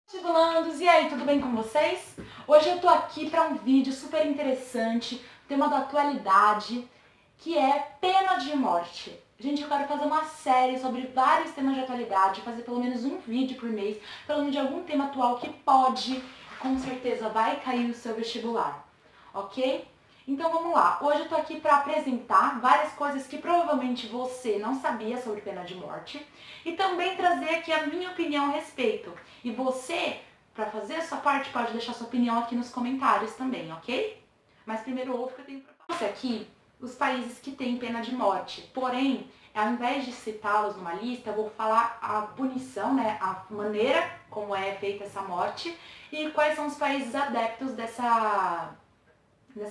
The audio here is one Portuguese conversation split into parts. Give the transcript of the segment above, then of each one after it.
Vestibulandos, e aí, tudo bem com vocês? Hoje eu tô aqui para um vídeo super interessante, tema da atualidade, que é pena de morte. Gente, eu quero fazer uma série sobre vários temas de atualidade, fazer pelo menos um vídeo por mês, falando de algum tema atual que pode, com certeza, vai cair no seu vestibular, ok? Então vamos lá, hoje eu tô aqui para apresentar várias coisas que provavelmente você não sabia sobre pena de morte e também trazer aqui a minha opinião a respeito. E você, para fazer a sua parte, pode deixar sua opinião aqui nos comentários também, ok? Mas primeiro ouve que eu tenho para falar aqui os países que têm pena de morte. Porém, ao invés de citá-los numa lista, eu vou falar a punição, né, a maneira como é feita essa morte e quais são os países adeptos dessa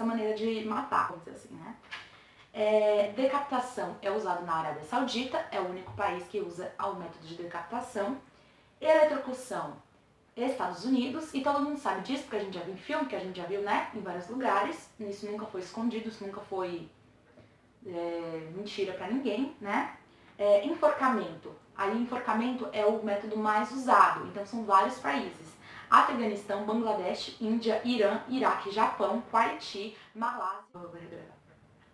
maneira de matar, vamos dizer assim, né? Decapitação é usado na Arábia Saudita, é o único país que usa o método de decapitação. Eletrocução, Estados Unidos, e todo mundo sabe disso, porque a gente já viu em filme, que a gente já viu, né, em vários lugares. Isso nunca foi escondido, isso nunca foi mentira pra ninguém, né? Enforcamento. Aí enforcamento é o método mais usado, então são vários países. Afeganistão, Bangladesh, Índia, Irã, Iraque, Japão, Haiti, Malásia.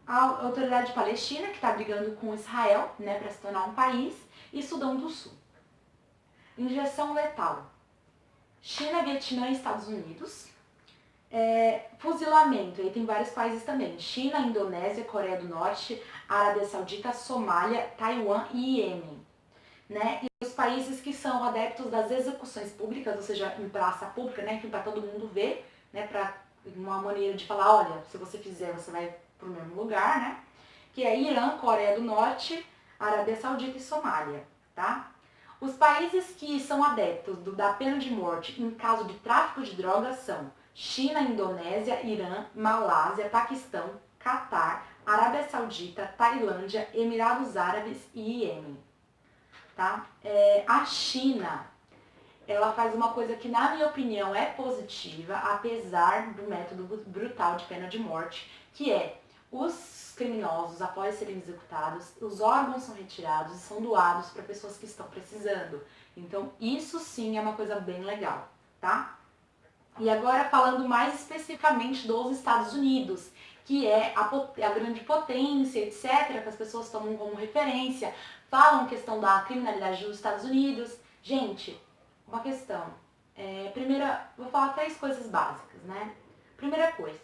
A autoridade palestina, que está brigando com Israel, né, para se tornar um país, e Sudão do Sul. Injeção letal. China, Vietnã e Estados Unidos. Fuzilamento, aí tem vários países também. China, Indonésia, Coreia do Norte, Arábia Saudita, Somália, Taiwan e Iêmen. Né? E os países que são adeptos das execuções públicas, ou seja, em praça pública, né, para todo mundo ver, né, para uma maneira de falar, olha, se você fizer, você vai para o mesmo lugar, né? Que é Irã, Coreia do Norte, Arábia Saudita e Somália, tá? Os países que são adeptos da pena de morte em caso de tráfico de drogas são China, Indonésia, Irã, Malásia, Paquistão, Catar, Arábia Saudita, Tailândia, Emirados Árabes e Iêmen. Tá? A China, ela faz uma coisa que, na minha opinião, é positiva, apesar do método brutal de pena de morte, que é os criminosos, após serem executados, os órgãos são retirados e são doados para pessoas que estão precisando. Então, isso sim é uma coisa bem legal, tá? E agora falando mais especificamente dos Estados Unidos, que é a grande potência, etc., que as pessoas tomam como referência, falam questão da criminalidade dos Estados Unidos. Gente, uma questão. Primeira, vou falar 3 coisas básicas, né? Primeira coisa,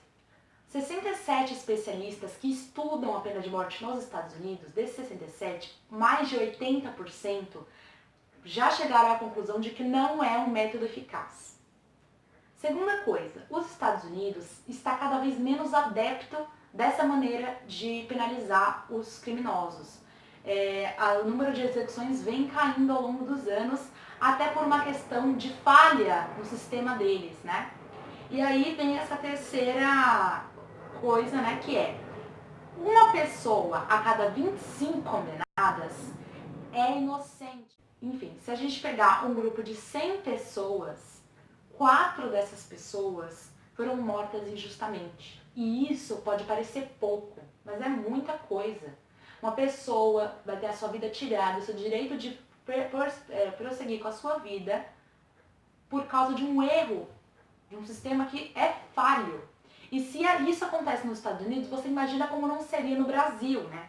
67 especialistas que estudam a pena de morte nos Estados Unidos, desses 67, mais de 80% já chegaram à conclusão de que não é um método eficaz. Segunda coisa, os Estados Unidos está cada vez menos adepto dessa maneira de penalizar os criminosos. O número de execuções vem caindo ao longo dos anos, até por uma questão de falha no sistema deles, né? E aí vem essa terceira coisa, né, que é uma pessoa a cada 25 condenadas é inocente. Enfim, se a gente pegar um grupo de 100 pessoas, 4 dessas pessoas foram mortas injustamente. E isso pode parecer pouco, mas é muita coisa. Uma pessoa vai ter a sua vida tirada, o seu direito de prosseguir com a sua vida por causa de um erro, de um sistema que é falho. E se isso acontece nos Estados Unidos, você imagina como não seria no Brasil, né?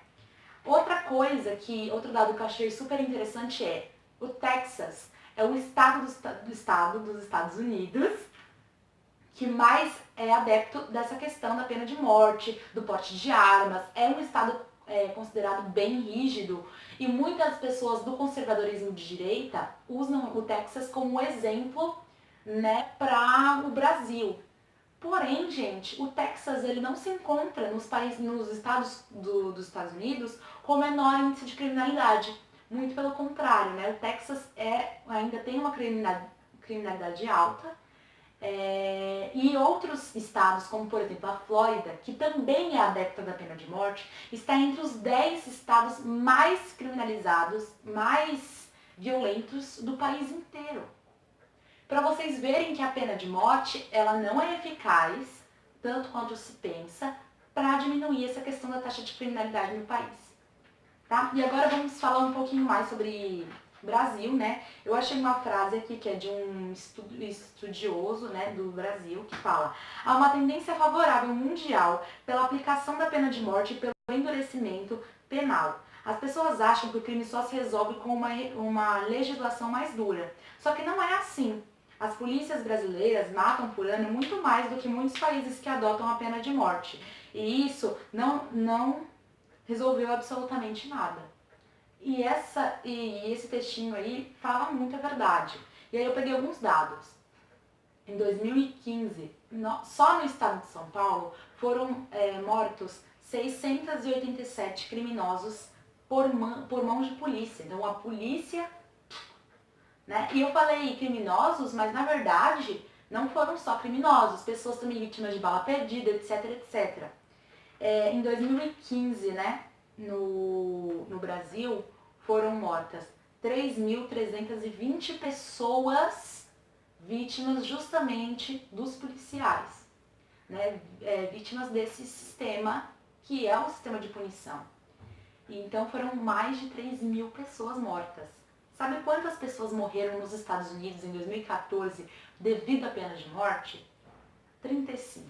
Outro dado que eu achei super interessante é o Texas é o estado dos Estados Unidos que mais é adepto dessa questão da pena de morte, do porte de armas. É um estado considerado bem rígido e muitas pessoas do conservadorismo de direita usam o Texas como exemplo, né, para o Brasil. Porém, gente, o Texas ele não se encontra nos estados dos Estados Unidos com menor índice de criminalidade. Muito pelo contrário, né? O Texas ainda tem uma criminalidade alta. E outros estados, como por exemplo a Flórida, que também é adepta da pena de morte, está entre os 10 estados mais criminalizados, mais violentos do país inteiro. Para vocês verem que a pena de morte ela não é eficaz, tanto quanto se pensa, para diminuir essa questão da taxa de criminalidade no país. Tá? E agora vamos falar um pouquinho mais sobre Brasil, né? Eu achei uma frase aqui que é de um estudioso, né, do Brasil, que fala: há uma tendência favorável mundial pela aplicação da pena de morte e pelo endurecimento penal. As pessoas acham que o crime só se resolve com uma legislação mais dura. Só que não é assim. As polícias brasileiras matam por ano muito mais do que muitos países que adotam a pena de morte. E isso não resolveu absolutamente nada. E esse textinho aí fala muito a verdade. E aí eu peguei alguns dados. Em 2015, só no estado de São Paulo, foram mortos 687 criminosos por mãos de polícia. Então a polícia, né? E eu falei criminosos, mas na verdade não foram só criminosos, pessoas também vítimas de bala perdida, etc, etc. Em 2015, né, no Brasil, foram mortas 3.320 pessoas vítimas justamente dos policiais, né, vítimas desse sistema que é um sistema de punição. Então foram mais de 3.000 pessoas mortas. Sabe quantas pessoas morreram nos Estados Unidos em 2014 devido à pena de morte? 35.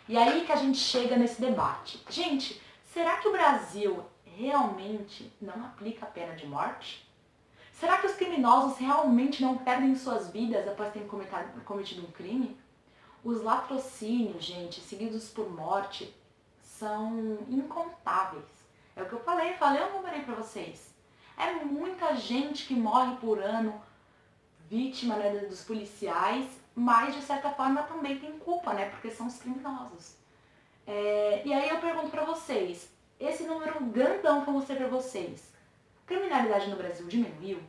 E aí que a gente chega nesse debate. Gente, será que o Brasil realmente não aplica a pena de morte? Será que os criminosos realmente não perdem suas vidas após terem cometido um crime? Os latrocínios, gente, seguidos por morte, são incontáveis. É o que eu falei um número aí pra vocês. É muita gente que morre por ano vítima, né, dos policiais, mas de certa forma também tem culpa, né, porque são os criminosos. E aí eu pergunto pra vocês, esse número grandão que eu mostrei pra vocês, a criminalidade no Brasil diminuiu?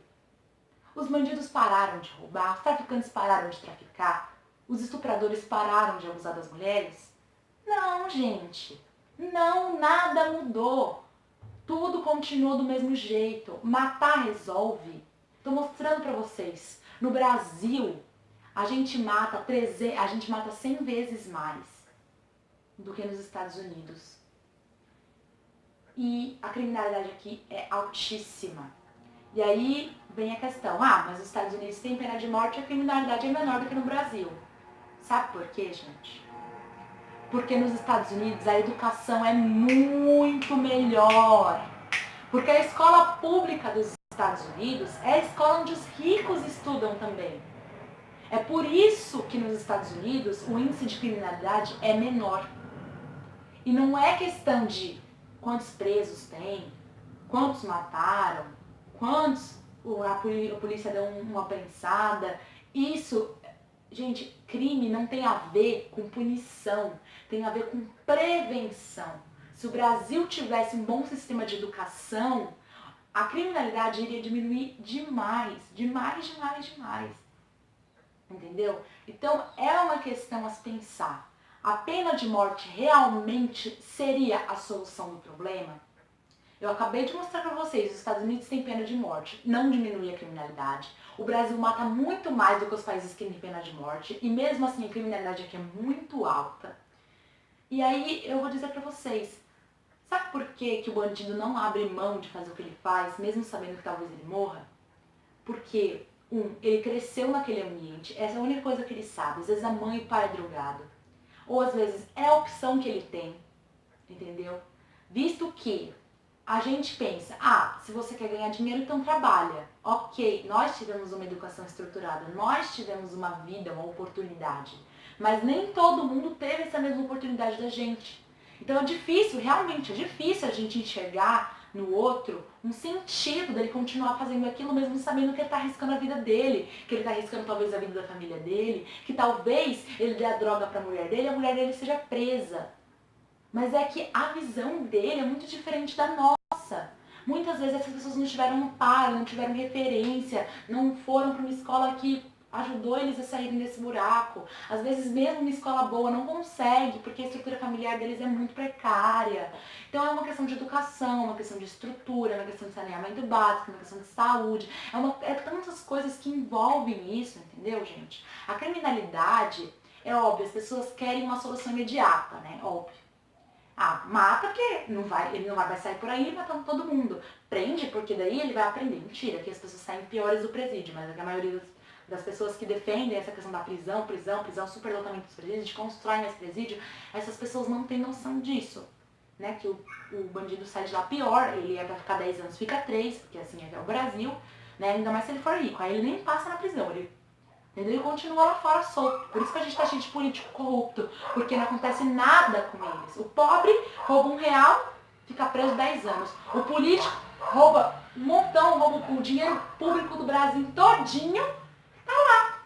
Os bandidos pararam de roubar, os traficantes pararam de traficar, os estupradores pararam de abusar das mulheres? Não, gente, não, nada mudou. Tudo continua do mesmo jeito. Matar resolve. Tô mostrando pra vocês. No Brasil, a gente mata 100 vezes mais do que nos Estados Unidos. E a criminalidade aqui é altíssima. E aí vem a questão, mas os Estados Unidos têm pena de morte e a criminalidade é menor do que no Brasil. Sabe por quê, gente? Porque nos Estados Unidos a educação é muito melhor. Porque a escola pública dos Estados Unidos é a escola onde os ricos estudam também. É por isso que nos Estados Unidos o índice de criminalidade é menor. E não é questão de quantos presos tem, quantos mataram, quantos a polícia deu uma prensada. Isso, gente, crime não tem a ver com punição, tem a ver com prevenção. Se o Brasil tivesse um bom sistema de educação, a criminalidade iria diminuir demais, demais, demais, demais. Entendeu? Então é uma questão a se pensar. A pena de morte realmente seria a solução do problema? Eu acabei de mostrar para vocês, os Estados Unidos têm pena de morte, não diminui a criminalidade. O Brasil mata muito mais do que os países que têm pena de morte, e mesmo assim a criminalidade aqui é muito alta. E aí eu vou dizer para vocês, sabe por que o bandido não abre mão de fazer o que ele faz, mesmo sabendo que talvez ele morra? Porque, ele cresceu naquele ambiente, essa é a única coisa que ele sabe. Às vezes a mãe e o pai é drogado. Ou às vezes é a opção que ele tem, entendeu? Visto que a gente pensa, se você quer ganhar dinheiro, então trabalha. Ok, nós tivemos uma educação estruturada, nós tivemos uma vida, uma oportunidade. Mas nem todo mundo teve essa mesma oportunidade da gente. Então é difícil, realmente é difícil a gente enxergar no outro um sentido dele continuar fazendo aquilo mesmo sabendo que ele está arriscando a vida dele, que ele está arriscando talvez a vida da família dele, que talvez ele dê a droga para a mulher dele e a mulher dele seja presa. Mas é que a visão dele é muito diferente da nossa. Muitas vezes essas pessoas não tiveram amparo, não tiveram referência, não foram para uma escola que ajudou eles a saírem desse buraco. Às vezes mesmo uma escola boa não consegue, porque a estrutura familiar deles é muito precária. Então é uma questão de educação, uma questão de estrutura, uma questão de saneamento básico, uma questão de saúde. É tantas coisas que envolvem isso, entendeu, gente? A criminalidade, é óbvio, as pessoas querem uma solução imediata, né? Óbvio. Ah, mata porque ele não vai sair por aí matando todo mundo. Prende porque daí ele vai aprender. Mentira, que as pessoas saem piores do presídio, mas é que a maioria das pessoas que defendem essa questão da prisão, superlotamento dos presídios, constroem mais presídio, essas pessoas não têm noção disso. Né? Que o bandido sai de lá pior, ele é pra ficar 10 anos, fica 3, porque assim é o Brasil, né? Ainda mais se ele for rico. Aí ele nem passa na prisão, ele continua lá fora solto. Por isso que a gente tá cheio de político corrupto, porque não acontece nada com eles. O pobre rouba R$1, fica preso 10 anos. O político rouba um montão, rouba o dinheiro público do Brasil todinho, tá lá.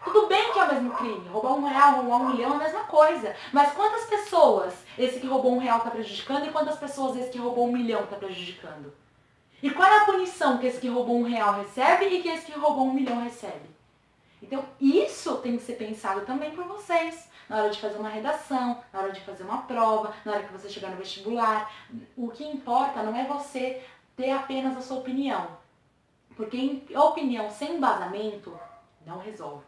Tudo bem que é o mesmo crime, roubar R$1, roubar R$1 é a mesma coisa. Mas quantas pessoas esse que roubou R$1 tá prejudicando e quantas pessoas esse que roubou R$1 tá prejudicando? E qual é a punição que esse que roubou R$1 recebe e que esse que roubou R$1 recebe? Então, isso tem que ser pensado também por vocês, na hora de fazer uma redação, na hora de fazer uma prova, na hora que você chegar no vestibular. O que importa não é você ter apenas a sua opinião, porque a opinião sem embasamento não resolve.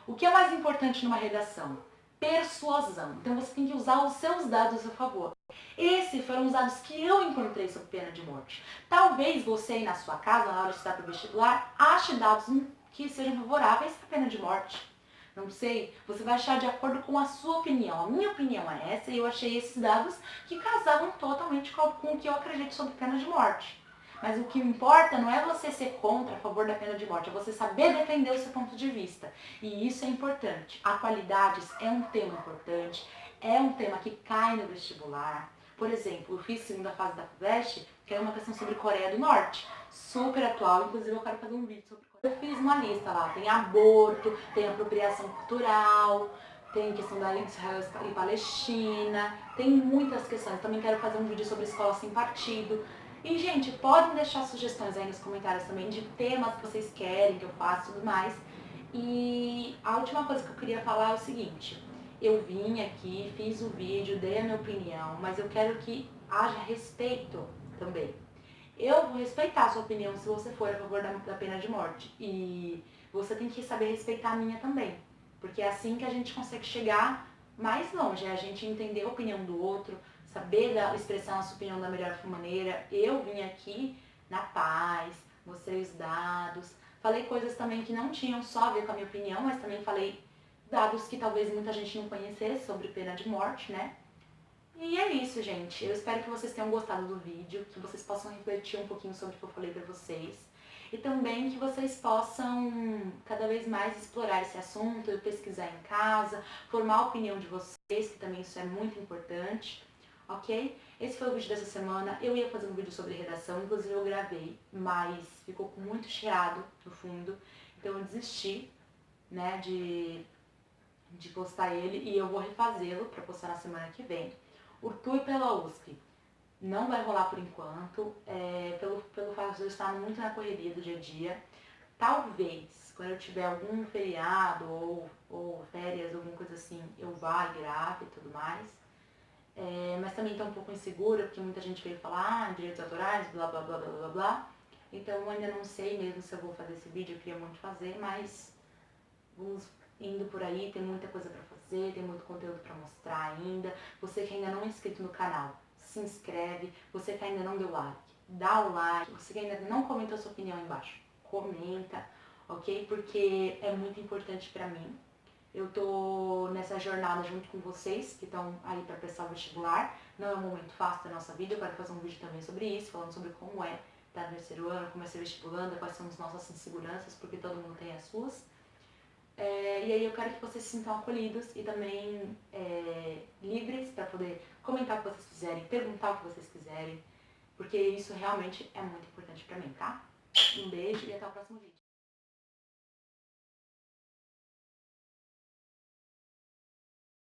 O que é mais importante numa redação? Persuasão. Então você tem que usar os seus dados a seu favor. Esses foram os dados que eu encontrei sobre pena de morte. Talvez você aí na sua casa, na hora de estudar para o vestibular, ache dados que sejam favoráveis à pena de morte. Não sei, você vai achar de acordo com a sua opinião. A minha opinião é essa e eu achei esses dados que casavam totalmente com o que eu acredito sobre pena de morte. Mas o que importa não é você ser contra, a favor da pena de morte, é você saber defender o seu ponto de vista. E isso é importante. Atualidades é um tema importante, é um tema que cai no vestibular. Por exemplo, eu fiz segunda fase da FUVEST, que é uma questão sobre Coreia do Norte. Super atual, inclusive eu quero fazer um vídeo sobre Coreia. Eu fiz uma lista lá, tem aborto, tem apropriação cultural, tem questão da Israel e Palestina, tem muitas questões. Também quero fazer um vídeo sobre escola sem partido. E, gente, podem deixar sugestões aí nos comentários também de temas que vocês querem que eu faça e tudo mais. E a última coisa que eu queria falar é o seguinte. Eu vim aqui, fiz o vídeo, dei a minha opinião, mas eu quero que haja respeito também. Eu vou respeitar a sua opinião se você for a favor da pena de morte. E você tem que saber respeitar a minha também. Porque é assim que a gente consegue chegar mais longe, é a gente entender a opinião do outro, saber expressar a sua opinião da melhor maneira. Eu vim aqui na paz, mostrei os dados, falei coisas também que não tinham só a ver com a minha opinião, mas também falei dados que talvez muita gente não conhecesse sobre pena de morte, né? E é isso, gente. Eu espero que vocês tenham gostado do vídeo, que vocês possam refletir um pouquinho sobre o que eu falei pra vocês. E também que vocês possam cada vez mais explorar esse assunto, pesquisar em casa, formar a opinião de vocês, que também isso é muito importante, ok? Esse foi o vídeo dessa semana. Eu ia fazer um vídeo sobre redação, inclusive eu gravei, mas ficou muito chiado no fundo, então eu desisti, né, de postar ele e eu vou refazê-lo para postar na semana que vem. O TUI pela USP não vai rolar por enquanto, pelo fato de eu estar muito na correria do dia a dia. Talvez, quando eu tiver algum feriado ou férias, alguma coisa assim, eu vá e grave e tudo mais. Mas também estou um pouco insegura, porque muita gente veio falar, direitos autorais, blá blá blá blá blá blá. Então eu ainda não sei mesmo se eu vou fazer esse vídeo, eu queria muito fazer, mas vamos indo por aí, tem muita coisa pra fazer, tem muito conteúdo pra mostrar ainda. Você que ainda não é inscrito no canal, se inscreve. Você que ainda não deu like, dá o like. Você que ainda não comentou sua opinião aí embaixo, comenta, ok? Porque é muito importante pra mim. Eu tô nessa jornada junto com vocês que estão aí pra prestar o vestibular. Não é um momento fácil da nossa vida, eu quero fazer um vídeo também sobre isso, falando sobre como é estar no terceiro ano, como é ser vestibulando, quais são as nossas inseguranças, porque todo mundo tem as suas. E aí eu quero que vocês se sintam acolhidos e também livres para poder comentar o que vocês quiserem, perguntar o que vocês quiserem, porque isso realmente é muito importante para mim, tá? Um beijo e até o próximo vídeo.